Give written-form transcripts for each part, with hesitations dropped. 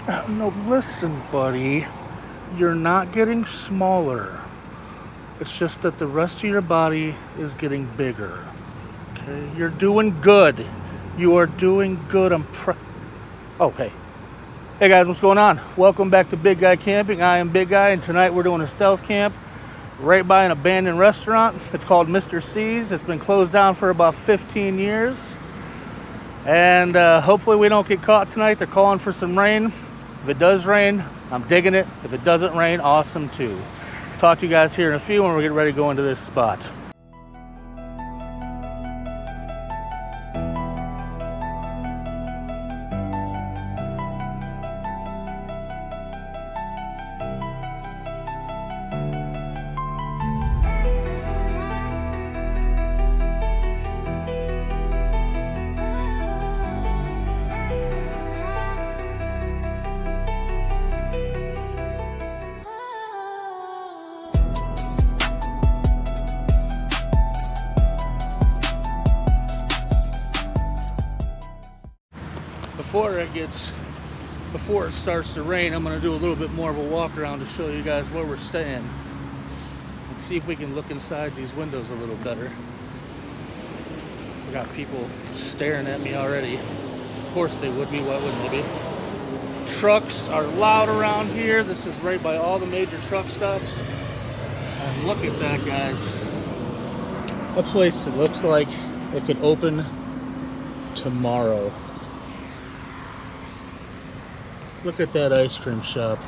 No, listen, buddy. You're not getting smaller. It's just that the rest of your body is getting bigger. Okay? You're doing good. You are doing good. Oh, hey. Hey guys, what's going on? Welcome back to Big Guy Camping. I am Big Guy, and tonight we're doing a stealth camp right by an abandoned restaurant. It's called Mr. C's. It's been closed down for about 15 years. And hopefully we don't get caught tonight. They're calling for some rain. If it does rain, I'm digging it. If it doesn't rain, awesome too. Talk to you guys here in a few when we get ready to go into this spot. Before it starts to rain, I'm going to do a little bit more of a walk around to show you guys where we're staying and see if we can look inside these windows a little better. We got people staring at me already. Of course they would be, why wouldn't they be? Trucks are loud around here. This is right by all the major truck stops. And look at that, guys. A place that looks like it could open tomorrow. Look at that ice cream shop.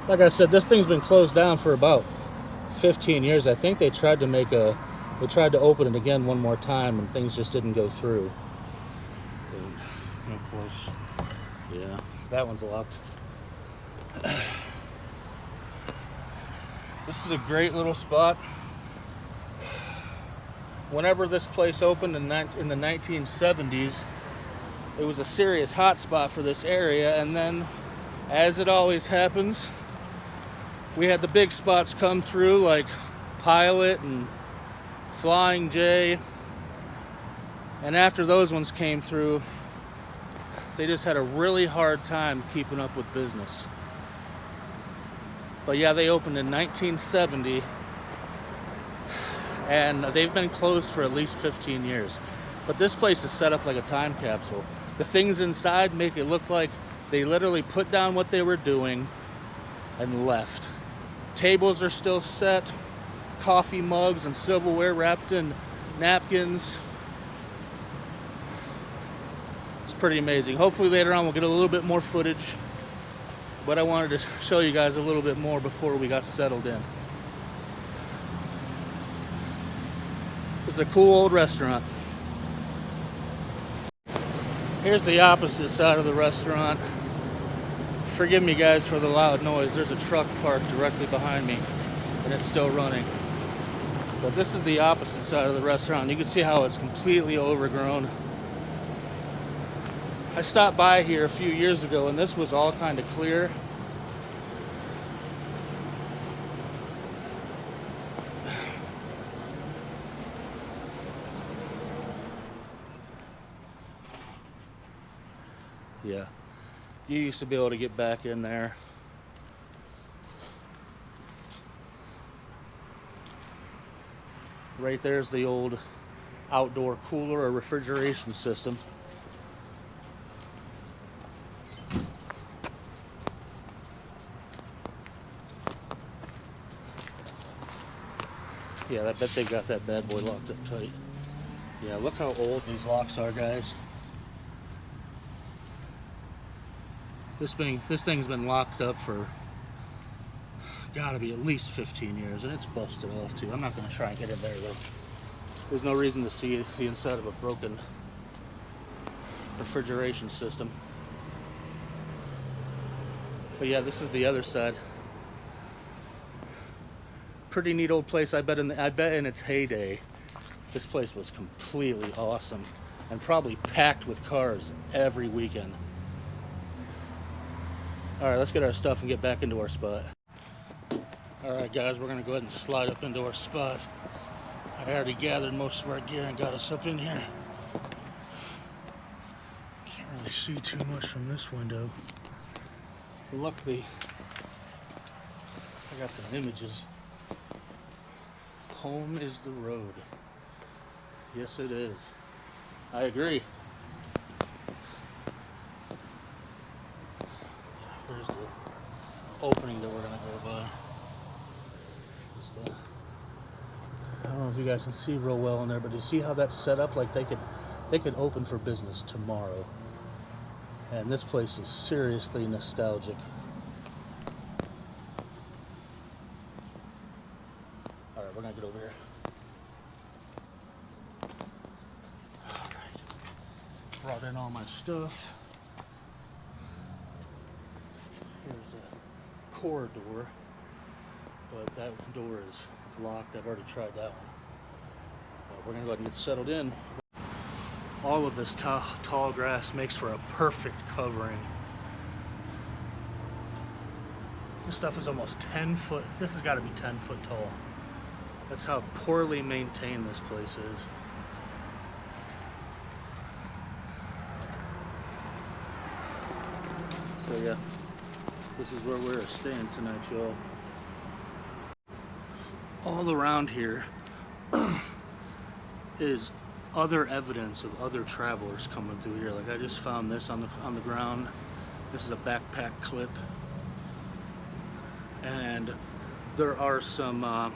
Like I said, this thing's been closed down for about 15 years. I think they tried to open it again one more time and things just didn't go through. And of course, yeah, that one's locked. This is a great little spot. Whenever this place opened in the 1970s, it was a serious hot spot for this area, and then, as it always happens, we had the big spots come through like Pilot and Flying J, and after those ones came through, they just had a really hard time keeping up with business. But yeah, they opened in 1970, and they've been closed for at least 15 years. But this place is set up like a time capsule. The things inside make it look like they literally put down what they were doing and left. Tables are still set, coffee mugs and silverware wrapped in napkins. It's pretty amazing. Hopefully later on we'll get a little bit more footage, but I wanted to show you guys a little bit more before we got settled in. This is a cool old restaurant. Here's the opposite side of the restaurant. Forgive me guys for the loud noise. There's a truck parked directly behind me and it's still running. But this is the opposite side of the restaurant. You can see how it's completely overgrown. I stopped by here a few years ago and this was all kind of clear. Yeah, you used to be able to get back in there. Right there's the old outdoor cooler or refrigeration system. Yeah, I bet they got that bad boy locked up tight. Yeah, look how old these locks are, guys. This thing's been locked up for gotta be at least 15 years, and it's busted off too. I'm not gonna try and get in there though. There's no reason to see the inside of a broken refrigeration system. But yeah, this is the other side. Pretty neat old place. I bet in its heyday, this place was completely awesome and probably packed with cars every weekend. All right, let's get our stuff and get back into our spot. All right, guys, we're gonna go ahead and slide up into our spot. I already gathered most of our gear and got us up in here. Can't really see too much from this window. Luckily, I got some images. Home is the road. Yes, it is. I agree. There's the opening that we're gonna go by. I don't know if you guys can see real well in there, but you see how that's set up? Like they could open for business tomorrow. And this place is seriously nostalgic. All right, we're gonna get over here. All right, brought in all my stuff. Here's the core door, but that door is locked. I've already tried that one. We're gonna go ahead and get settled in. All of this tall grass makes for a perfect covering. This stuff is almost 10 foot. This has got to be 10 foot tall. That's how poorly maintained this place is. So yeah, this is where we're staying tonight, y'all. All around here is other evidence of other travelers coming through here. Like I just found this on the ground. This is a backpack clip, and there are some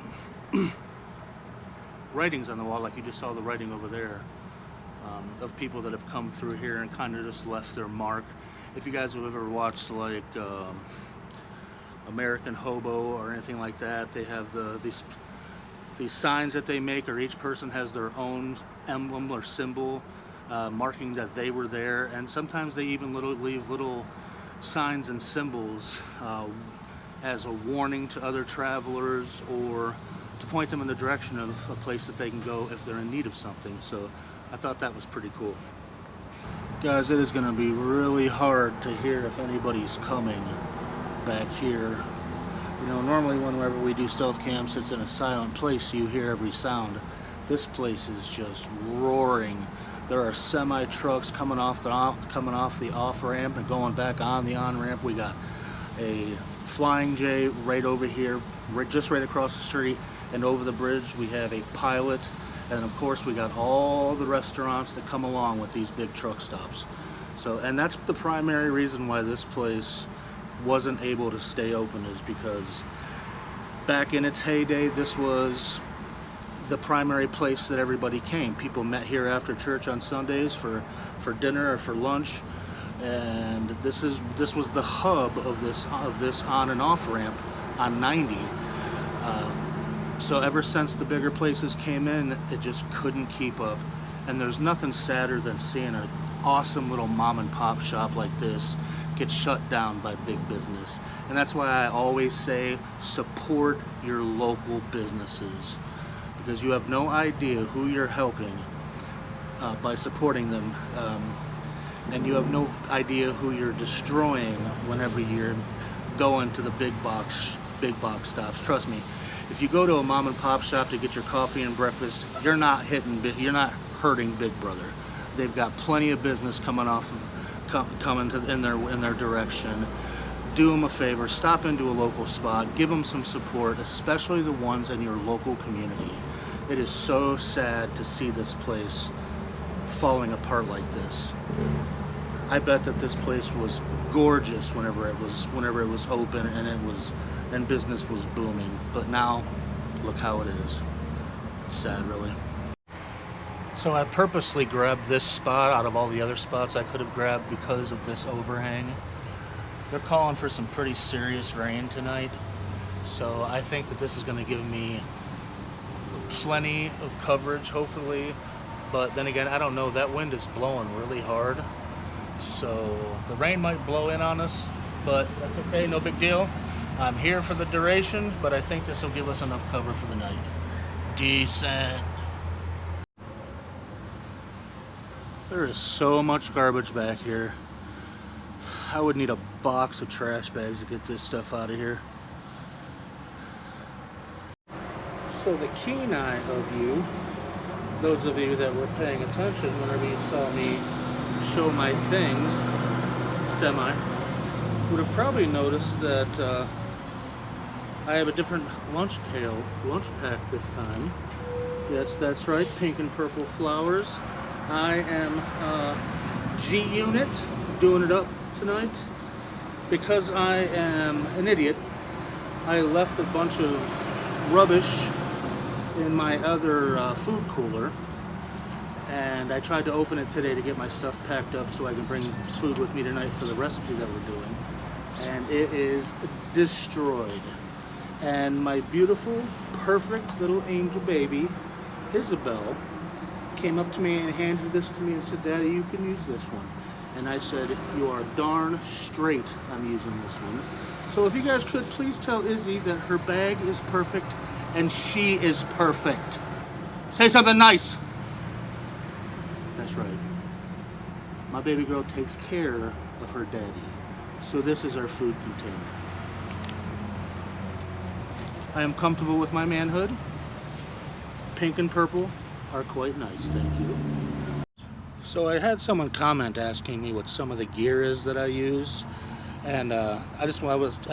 writings on the wall, like you just saw the writing over there, of people that have come through here and kind of just left their mark. If you guys have ever watched like American Hobo or anything like that, they have these signs that they make, or each person has their own emblem or symbol marking that they were there. And sometimes they even leave little signs and symbols as a warning to other travelers, or to point them in the direction of a place that they can go if they're in need of something. So I thought that was pretty cool. Guys, it is going to be really hard to hear if anybody's coming back here. You know, normally whenever we do stealth camps, it's in a silent place, so you hear every sound. This place is just roaring. There are semi trucks coming off the off ramp and going back on the on ramp. We got a Flying J right over here, just right across the street, and over the bridge we have a Pilot, and of course we got all the restaurants that come along with these big truck stops. So, and that's the primary reason why this place wasn't able to stay open, is because back in its heyday, this was the primary place that everybody came. People met here after church on Sundays for dinner or for lunch, and this was the hub of this on and off ramp on 90. So ever since the bigger places came in, it just couldn't keep up. And there's nothing sadder than seeing an awesome little mom and pop shop like this get shut down by big business. And that's why I always say support your local businesses, because you have no idea who you're helping by supporting them, and you have no idea who you're destroying whenever you're going to the big box stops. Trust me, if you go to a mom and pop shop to get your coffee and breakfast, you're not hurting Big Brother. They've got plenty of business coming in their direction. Do them a favor, stop into a local spot, give them some support, especially the ones in your local community. It is so sad to see this place falling apart like this. I bet that this place was gorgeous whenever it was open and business was booming. But now, look how it is. It's sad, really. So I purposely grabbed this spot out of all the other spots I could have grabbed because of this overhang. They're calling for some pretty serious rain tonight, so I think that this is going to give me plenty of coverage, hopefully. But then again, I don't know. That wind is blowing really hard, so the rain might blow in on us, but that's okay, no big deal. I'm here for the duration, but I think this will give us enough cover for the night. Decent. There is so much garbage back here. I would need a box of trash bags to get this stuff out of here. So the keen eye of you, those of you that were paying attention whenever you saw me show my things, semi, would have probably noticed that I have a different lunch pack this time. Yes, that's right, pink and purple flowers. I am G Unit, doing it up tonight. Because I am an idiot, I left a bunch of rubbish in my other food cooler, and I tried to open it today to get my stuff packed up so I can bring food with me tonight for the recipe that we're doing, and it is destroyed. And my beautiful, perfect little angel baby, Isabel, came up to me and handed this to me and said, "Daddy, you can use this one." And I said, "You are darn straight I'm using this one." So if you guys could please tell Izzy that her bag is perfect and she is perfect. Say something nice. That's right. My baby girl takes care of her daddy. So this is our food container. I am comfortable with my manhood. Pink and purple are quite nice, thank you. So I had someone comment asking me what some of the gear is that I use, and I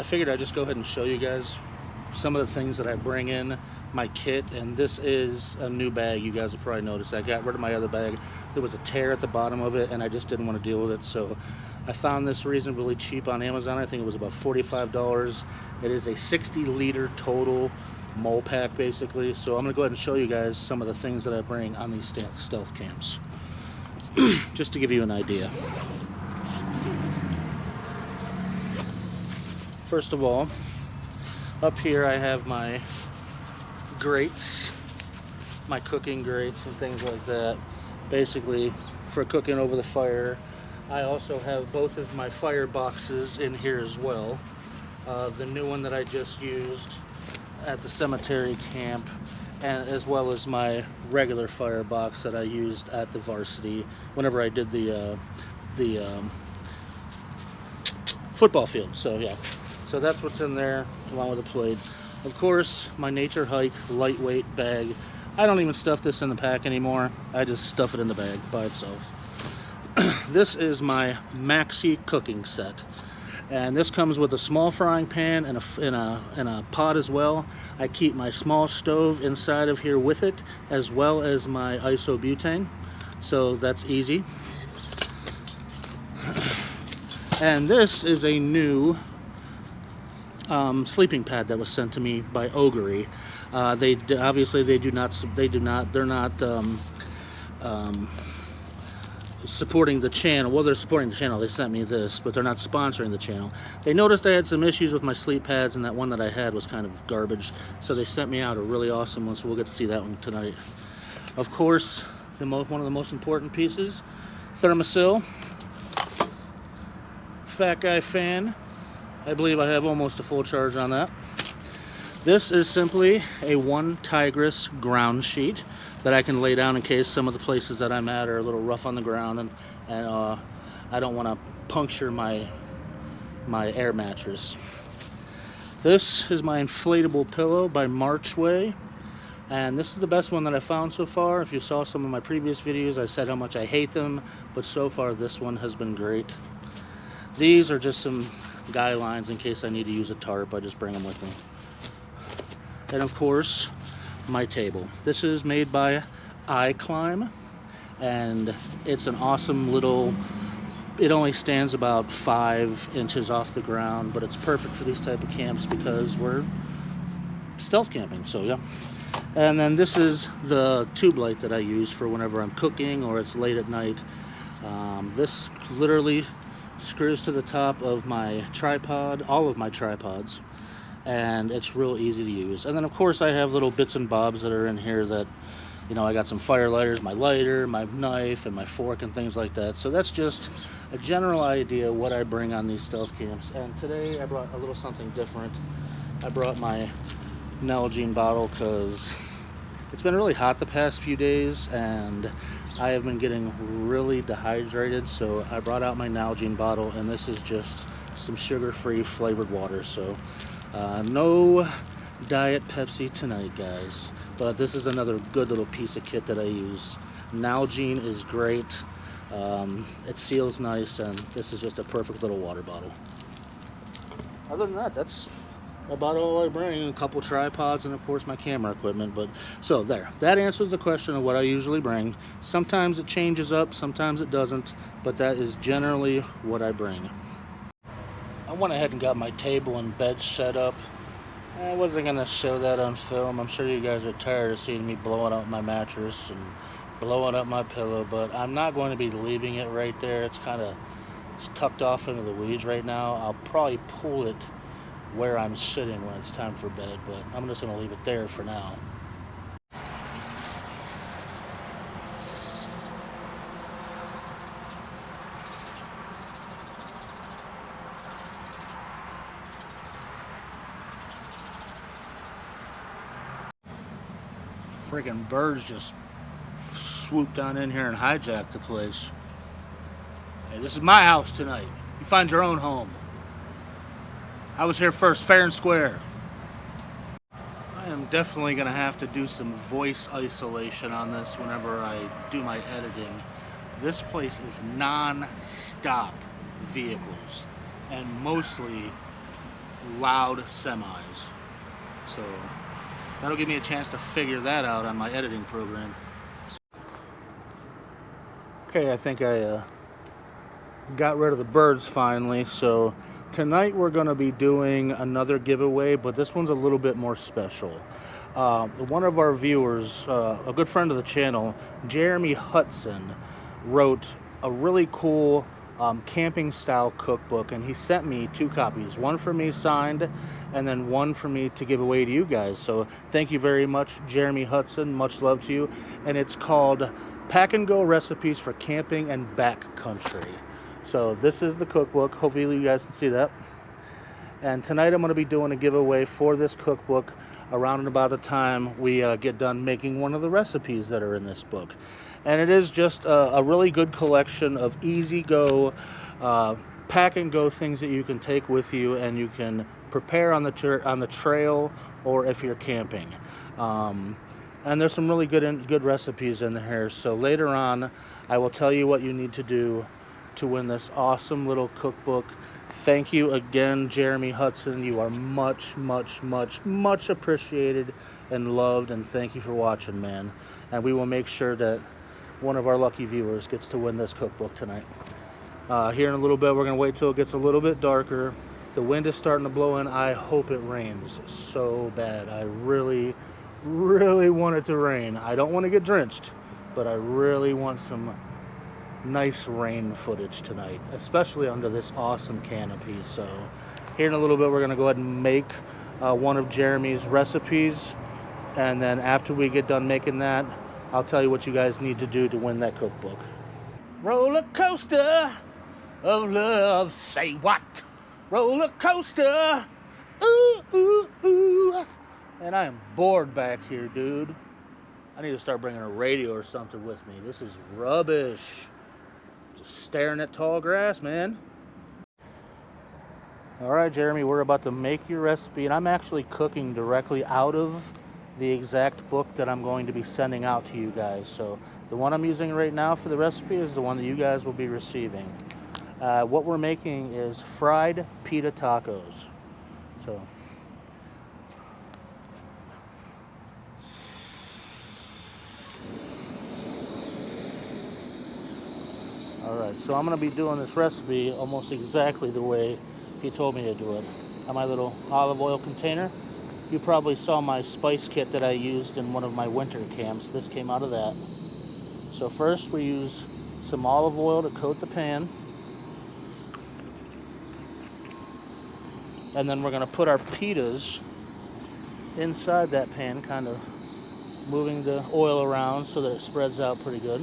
figured I'd just go ahead and show you guys some of the things that I bring in my kit. And this is a new bag. You guys will probably notice I got rid of my other bag. There was a tear at the bottom of it, and I just didn't want to deal with it. So I found this reasonably cheap on Amazon. I think it was about $45. It is a 60-liter total mole pack, basically. So I'm going to go ahead and show you guys some of the things that I bring on these stealth camps. Just to give you an idea. First of all, up here I have my grates, my cooking grates and things like that, basically for cooking over the fire. I also have both of my fire boxes in here as well. The new one that I just used at the cemetery camp, and as well as my regular firebox that I used at the varsity whenever I did the football field. So yeah, so that's what's in there along with the plate. Of course, my nature hike lightweight bag. I don't even stuff this in the pack anymore. I just stuff it in the bag by itself. This is my maxi cooking set. And this comes with a small frying pan and a pot as well. I keep my small stove inside of here with it, as well as my isobutane. So that's easy. And this is a new sleeping pad that was sent to me by Ogery. They're not supporting the channel. Well, they're supporting the channel. They sent me this, but they're not sponsoring the channel. They noticed I had some issues with my sleep pads, and that one that I had was kind of garbage. So they sent me out a really awesome one, so we'll get to see that one tonight. Of course, one of the most important pieces, Thermosil. Fat Guy fan. I believe I have almost a full charge on that. This is simply a one Tigris ground sheet that I can lay down in case some of the places that I'm at are a little rough on the ground, and I don't want to puncture my air mattress. This is my inflatable pillow by Marchway, and this is the best one that I found so far. If you saw some of my previous videos, I said how much I hate them, but so far this one has been great. These are just some guy lines in case I need to use a tarp. I just bring them with me. And of course, my table. This is made by iClimb, and it's an awesome little, it only stands about 5 inches off the ground, but it's perfect for these type of camps because we're stealth camping, so yeah. And then this is the tube light that I use for whenever I'm cooking or it's late at night. This literally screws to the top of my tripod, all of my tripods, and it's real easy to use. And then of course I have little bits and bobs that are in here that, you know, I got some fire lighters, my lighter, my knife, and my fork and things like that. So that's just a general idea what I bring on these stealth camps. And today I brought a little something different. I brought my Nalgene bottle because it's been really hot the past few days and I have been getting really dehydrated, so I brought out my Nalgene bottle, and this is just some sugar-free flavored water. So no Diet Pepsi tonight, guys, but this is another good little piece of kit that I use. Nalgene is great. It seals nice, and this is just a perfect little water bottle. Other than that, that's about all I bring. A couple tripods and of course my camera equipment. But so there, that answers the question of what I usually bring. Sometimes it changes up, sometimes it doesn't, but that is generally what I bring. I went ahead and got my table and bed set up. I wasn't gonna show that on film. I'm sure you guys are tired of seeing me blowing up my mattress and blowing up my pillow, but I'm not going to be leaving it right there. It's tucked off into the weeds right now. I'll probably pull it where I'm sitting when it's time for bed, but I'm just gonna leave it there for now. Friggin' birds just swooped down in here and hijacked the place. Hey, this is my house tonight. You find your own home. I was here first, fair and square. I am definitely gonna have to do some voice isolation on this whenever I do my editing. This place is non-stop vehicles and mostly loud semis. So that'll give me a chance to figure that out on my editing program. Okay, I think I got rid of the birds finally. So tonight we're going to be doing another giveaway, but this one's a little bit more special. One of our viewers, a good friend of the channel, Jeremy Hudson, wrote a really cool camping style cookbook, and he sent me 2 copies, one for me signed and then one for me to give away to you guys. So thank you very much, Jeremy Hudson, much love to you. And it's called Pack and Go Recipes for Camping and Backcountry. So this is the cookbook. Hopefully you guys can see that. And tonight I'm going to be doing a giveaway for this cookbook around and about the time we get done making one of the recipes that are in this book. And it is just a really good collection of easy go, pack and go things that you can take with you and you can prepare on the trail or if you're camping. And there's some really good recipes in here. So later on, I will tell you what you need to do to win this awesome little cookbook. Thank you again, Jeremy Hudson. You are much, much, much, much appreciated and loved, and thank you for watching, man. And we will make sure that one of our lucky viewers gets to win this cookbook tonight. Here in a little bit, we're gonna wait till it gets a little bit darker. The wind is starting to blow in. I hope it rains so bad. I really, really want it to rain. I don't want to get drenched, but I really want some nice rain footage tonight, especially under this awesome canopy. So here in a little bit we're going to go ahead and make one of Jeremy's recipes, and then after we get done making that, I'll tell you what you guys need to do to win that cookbook. Roller coaster of love, say what? Roller coaster, ooh, ooh, ooh. And I am bored back here, dude. I need to start bringing a radio or something with me. This is rubbish. Just staring at tall grass, man. All right, Jeremy, we're about to make your recipe, and I'm actually cooking directly out of the exact book that I'm going to be sending out to you guys. So the one I'm using right now for the recipe is the one that you guys will be receiving. What we're making is fried pita tacos. So alright, so I'm going to be doing this recipe almost exactly the way he told me to do it. On my little olive oil container. You probably saw my spice kit that I used in one of my winter camps. This came out of that. So first we use some olive oil to coat the pan. And then we're going to put our pitas inside that pan, kind of moving the oil around so that it spreads out pretty good.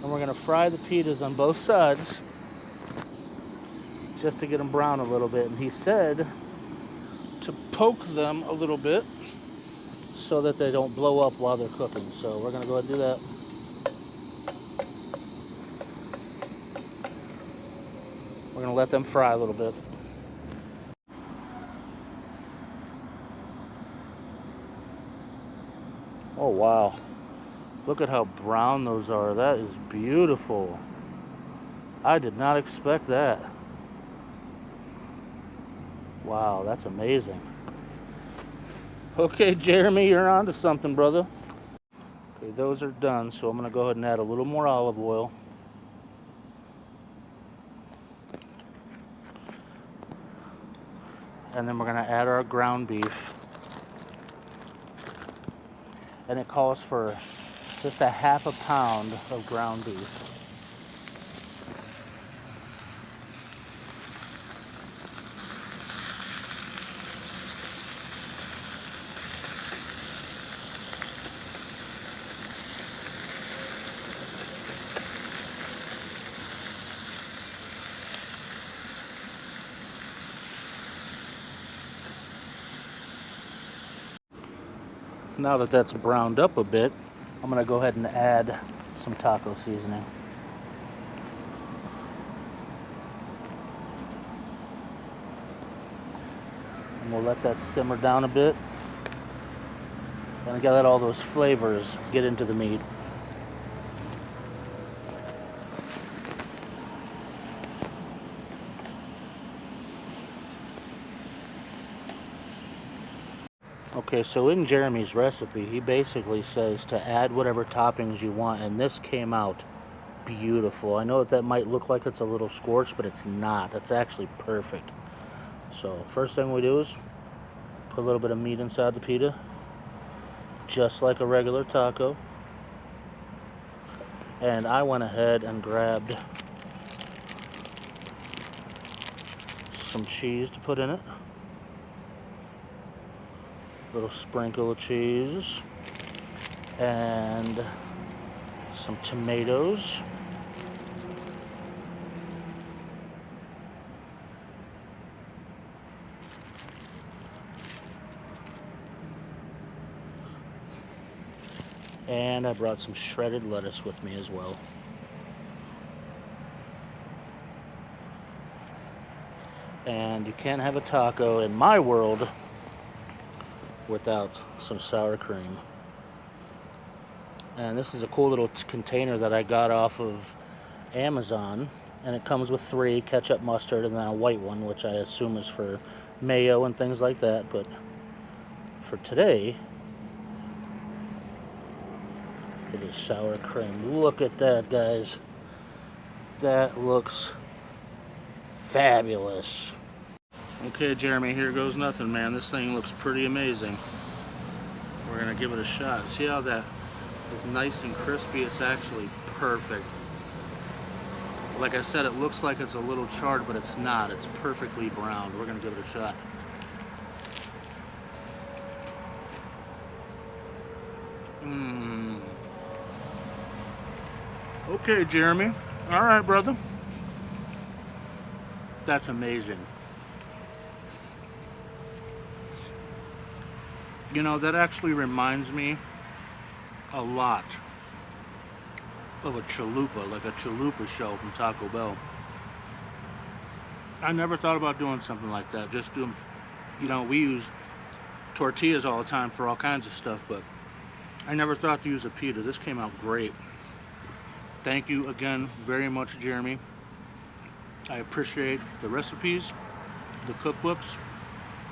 And we're going to fry the pitas on both sides just to get them brown a little bit. And he said to poke them a little bit so that they don't blow up while they're cooking. So we're going to go ahead and do that. We're going to let them fry a little bit. Oh, wow. Look at how brown those are. That is beautiful. I did not expect that. Wow, that's amazing. Okay, Jeremy, you're on to something, brother. Okay, those are done, so I'm going to go ahead and add a little more olive oil. And then we're going to add our ground beef. And it calls for just a half a pound of ground beef. Now that that's browned up a bit, I'm going to go ahead and add some taco seasoning. And we'll let that simmer down a bit. And I gotta let all those flavors get into the meat. Okay, so in Jeremy's recipe, he basically says to add whatever toppings you want, and this came out beautiful. I know that might look like it's a little scorched, but it's not. It's actually perfect. So first thing we do is put a little bit of meat inside the pita, just like a regular taco. And I went ahead and grabbed some cheese to put in it. Little sprinkle of cheese and some tomatoes. And I brought some shredded lettuce with me as well. And you can't have a taco in my world without some sour cream. And this is a cool little container that I got off of Amazon, and it comes with 3: ketchup, mustard, and then a white one, which I assume is for mayo and things like that. But for today, it is sour cream. Look at that, guys. That looks fabulous. Okay, Jeremy, here goes nothing, man. This thing looks pretty amazing. We're gonna give it a shot. See how that is nice and crispy? It's actually perfect. Like I said, it looks like it's a little charred, but it's not. It's perfectly browned. We're gonna give it a shot. Okay, Jeremy. All right, brother. That's amazing. You know, that actually reminds me a lot of a chalupa, like a chalupa show from Taco Bell. I never thought about doing something like that. Just do, you know, we use tortillas all the time for all kinds of stuff, but I never thought to use a pita. This came out great. Thank you again very much, Jeremy. I appreciate the recipes, the cookbooks,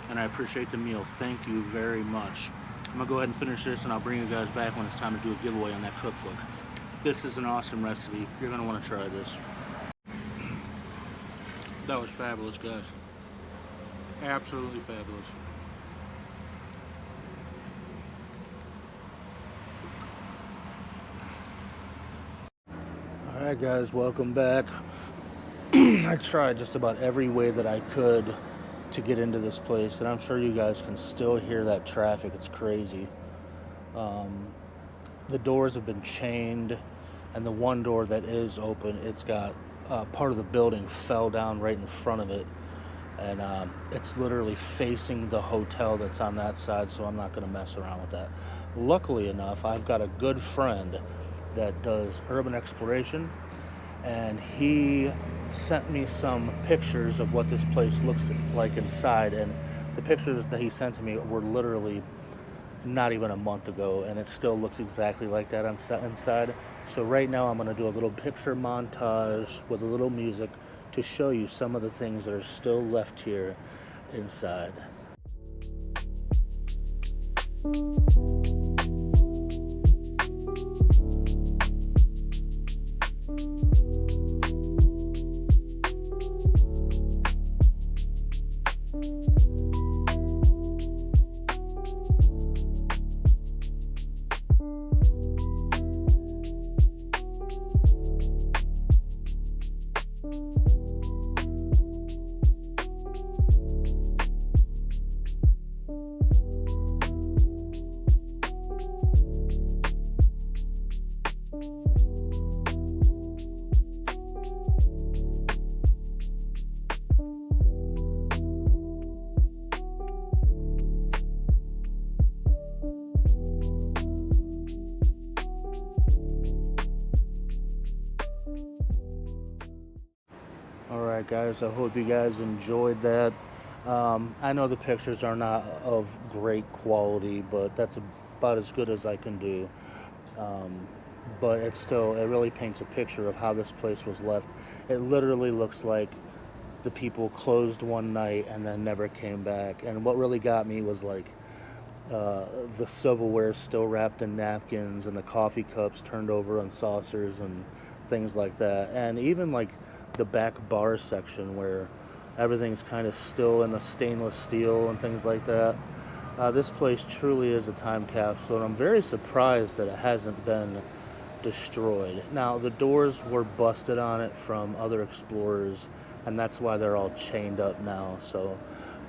and I appreciate the meal. Thank you very much. I'm gonna go ahead and finish this, and I'll bring you guys back when it's time to do a giveaway on that cookbook. This is an awesome recipe. You're gonna want to try this. That was fabulous, guys. Absolutely fabulous. Alright guys, welcome back. I tried just about every way that I could to get into this place, and I'm sure you guys can still hear that traffic. It's crazy. The doors have been chained, and the one door that is open, it's got part of the building fell down right in front of it, and it's literally facing the hotel that's on that side, so I'm not going to mess around with that. Luckily enough, I've got a good friend that does urban exploration, and he sent me some pictures of what this place looks like inside, and the pictures that he sent to me were literally not even a month ago, and it still looks exactly like that inside. So right now I'm going to do a little picture montage with a little music to show you some of the things that are still left here inside. Alright guys, I hope you guys enjoyed that. I know the pictures are not of great quality, but that's about as good as I can do. But it really paints a picture of how this place was left. It literally looks like the people closed one night and then never came back. And what really got me was like the silverware still wrapped in napkins, and the coffee cups turned over on saucers and things like that. And even like the back bar section where everything's kind of still in the stainless steel and things like that. This place truly is a time capsule, and I'm very surprised that it hasn't been destroyed. Now, the doors were busted on it from other explorers, and that's why they're all chained up now. So,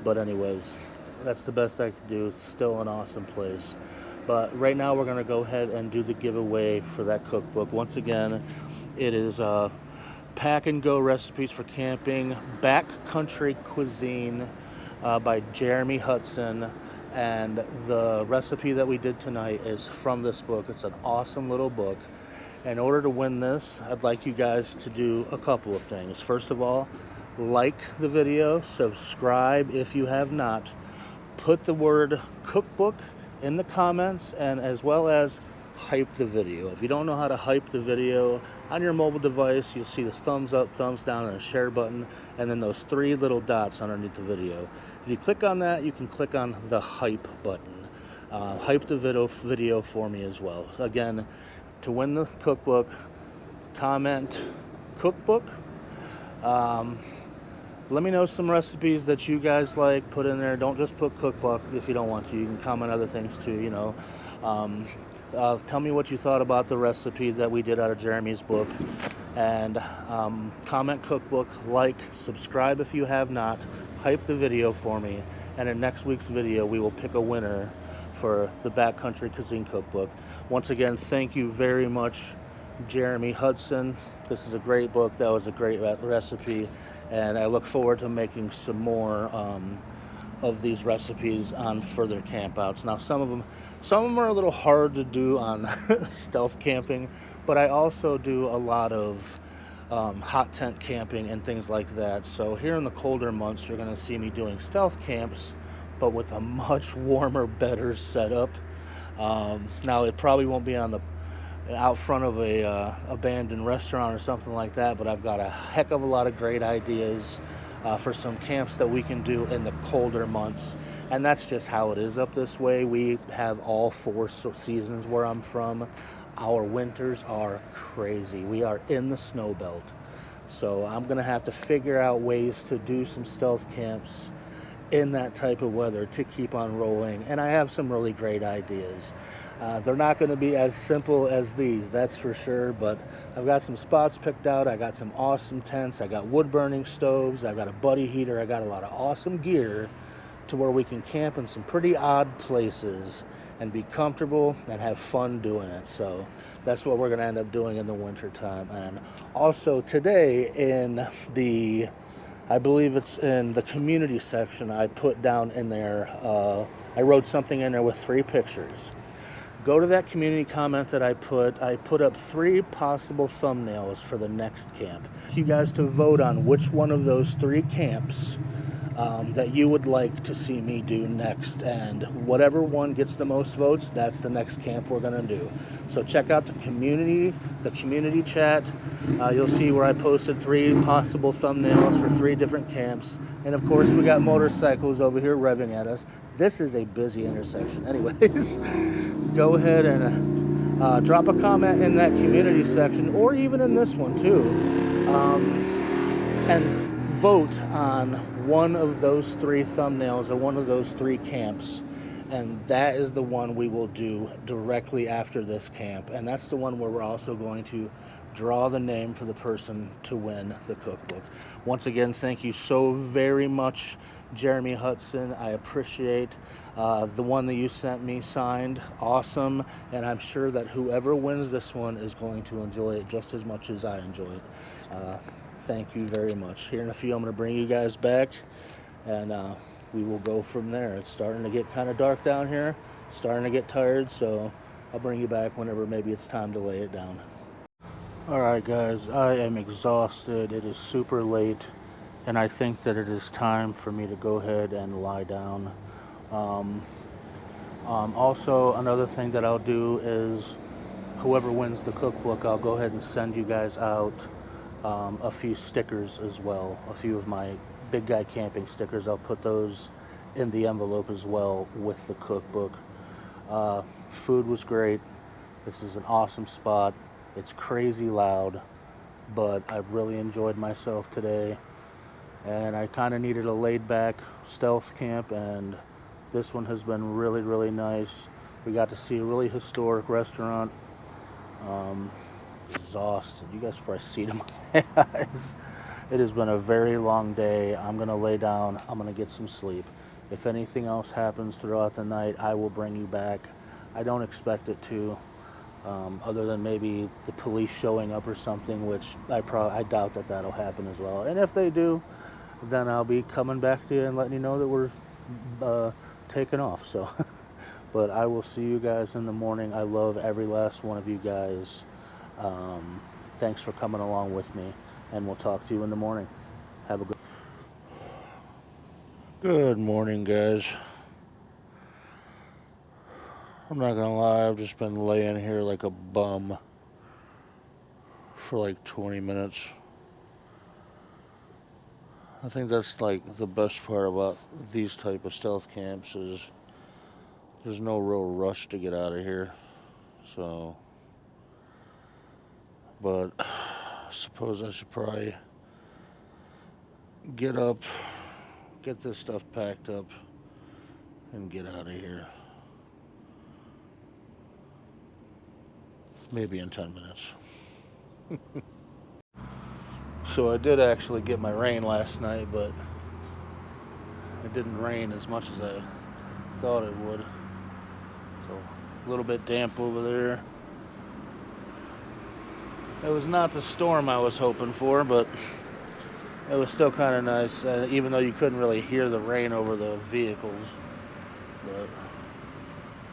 but anyways, that's the best I could do. It's still an awesome place. But right now we're going to go ahead and do the giveaway for that cookbook. Once again, it is Pack and Go Recipes for Camping, Backcountry Cuisine by Jeremy Hudson. And the recipe that we did tonight is from this book. It's an awesome little book. In order to win this, I'd like you guys to do a couple of things. First of all, like the video, subscribe if you have not, put the word cookbook in the comments, and as well as hype the video. If you don't know how to hype the video on your mobile device, you'll see this thumbs up, thumbs down, and a share button, and then those three little dots underneath the video. If you click on that, you can click on the hype button. Hype the video for me as well. So again, to win the cookbook, comment cookbook. Let me know some recipes that you guys like. Put in there. Don't just put cookbook if you don't want to. You can comment other things too, you know. Tell me what you thought about the recipe that we did out of Jeremy's book. And comment cookbook, like, subscribe if you have not, hype the video for me. And in next week's video, we will pick a winner for the Backcountry Cuisine Cookbook. Once again, thank you very much, Jeremy Hudson. This is a great book. That was a great recipe. And I look forward to making some more of these recipes on further campouts. Now, some of them are a little hard to do on stealth camping, but I also do a lot of hot tent camping and things like that. So here in the colder months, you're going to see me doing stealth camps, but with a much warmer, better setup. Now, it probably won't be on the out front of a abandoned restaurant or something like that, but I've got a heck of a lot of great ideas for some camps that we can do in the colder months. And that's just how it is up this way. We have all four seasons where I'm from. Our winters are crazy. We are in the snow belt. So I'm gonna have to figure out ways to do some stealth camps in that type of weather to keep on rolling. And I have some really great ideas. They're not going to be as simple as these, that's for sure, but I've got some spots picked out. I got some awesome tents. I got wood burning stoves. I've got a buddy heater. I got a lot of awesome gear to where we can camp in some pretty odd places and be comfortable and have fun doing it. So that's what we're going to end up doing in the winter time. And also today in the, I believe it's in the community section, I put down in there, I wrote something in there with 3 pictures. Go to that community comment that I put up 3 possible thumbnails for the next camp. You guys to vote on which one of those 3 camps that you would like to see me do next, and whatever one gets the most votes, that's the next camp we're going to do. So check out the community chat. You'll see where I posted 3 possible thumbnails for 3 different camps, and of course we got motorcycles over here revving at us. This is a busy intersection. Anyways, go ahead and drop a comment in that community section, or even in this one too, and vote on one of those 3 thumbnails or one of those 3 camps, and that is the one we will do directly after this camp, and that's the one where we're also going to draw the name for the person to win the cookbook. Once again, thank you so very much, Jeremy Hudson. I appreciate the one that you sent me signed. Awesome. And I'm sure that whoever wins this one is going to enjoy it just as much as I enjoy it. Thank you very much. Here in a few, I'm going to bring you guys back, and we will go from there. It's starting to get kind of dark down here, starting to get tired, so I'll bring you back whenever maybe it's time to lay it down. Alright guys, I am exhausted. It is super late, and I think that it is time for me to go ahead and lie down. Also, another thing that I'll do is whoever wins the cookbook, I'll go ahead and send you guys out a few stickers as well, a few of my Big Guy Camping stickers. I'll put those in the envelope as well with the cookbook. Food was great. This is an awesome spot. It's crazy loud, but I've really enjoyed myself today, and I kind of needed a laid back stealth camp, and this one has been really, really nice. We got to see a really historic restaurant. Exhausted. You guys probably see it in my eyes. It has been a very long day. I'm going to lay down. I'm going to get some sleep. If anything else happens throughout the night, I will bring you back. I don't expect it to, other than maybe the police showing up or something, which I doubt that that'll happen as well. And if they do, then I'll be coming back to you and letting you know that we're taking off. So, but I will see you guys in the morning. I love every last one of you guys. Thanks for coming along with me, and we'll talk to you in the morning. Have a good morning, guys. I'm not gonna lie, I've just been laying here like a bum for like 20 minutes. I think that's like the best part about these type of stealth camps is there's no real rush to get out of here. So, but I suppose I should probably get up, get this stuff packed up, and get out of here. Maybe in 10 minutes. So I did actually get my rain last night, but it didn't rain as much as I thought it would. So a little bit damp over there. It was not the storm I was hoping for, but it was still kind of nice, even though you couldn't really hear the rain over the vehicles. But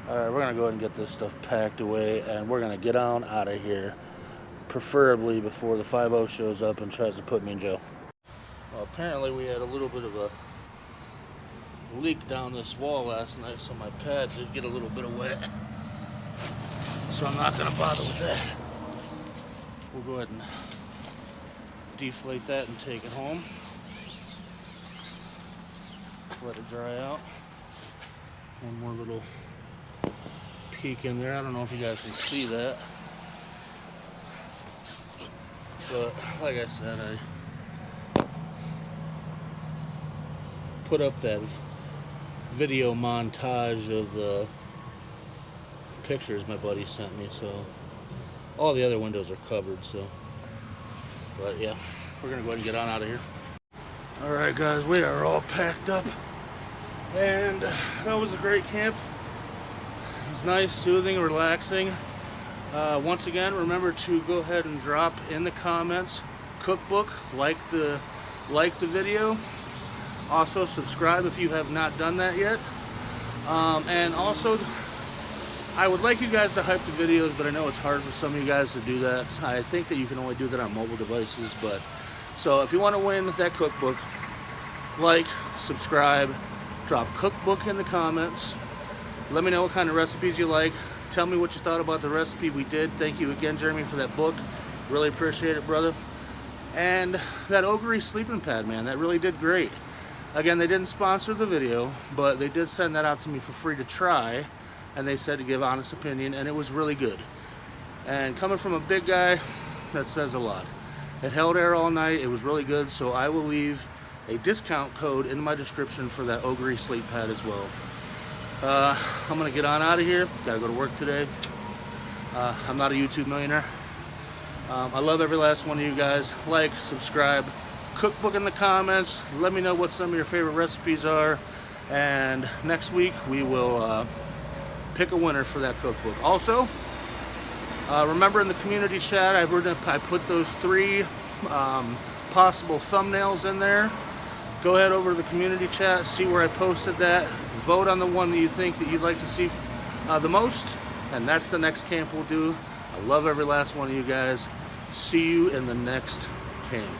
alright, we're going to go ahead and get this stuff packed away, and we're going to get on out of here, preferably before the 5-0 shows up and tries to put me in jail. Well, apparently we had a little bit of a leak down this wall last night, so my pad did get a little bit of wet. So I'm not going to bother with that. We'll go ahead and deflate that and take it home. Let it dry out. One more little peek in there. I don't know if you guys can see that. But like I said, I put up that video montage of the pictures my buddy sent me, so all the other windows are covered. So, but yeah, we're gonna go ahead and get on out of here. All right, guys, we are all packed up, and that was a great camp. It was nice, soothing, relaxing. Once again, remember to go ahead and drop in the comments cookbook, like the video. Also subscribe if you have not done that yet. And also, I would like you guys to hype the videos, but I know it's hard for some of you guys to do that. I think that you can only do that on mobile devices, but so if you want to win that cookbook, like, subscribe, drop Cookbook in the comments. Let me know what kind of recipes you like. Tell me what you thought about the recipe we did. Thank you again, Jeremy, for that book. Really appreciate it, brother. And that Ogery sleeping pad, man, that really did great. Again, they didn't sponsor the video, but they did send that out to me for free to try, and they said to give honest opinion, and it was really good. And coming from a big guy, that says a lot. It held air all night. It was really good, so I will leave a discount code in my description for that Ogery sleep pad as well. I'm gonna get on out of here. Gotta go to work today. I'm not a YouTube millionaire. I love every last one of you guys. Like, subscribe, Cookbook in the comments. Let me know what some of your favorite recipes are. And next week we will pick a winner for that cookbook. Also, remember in the community chat, I put those 3 possible thumbnails in there. Go ahead over to the community chat, see where I posted that. Vote on the one that you think that you'd like to see the most, and that's the next camp we'll do. I love every last one of you guys. See you in the next camp.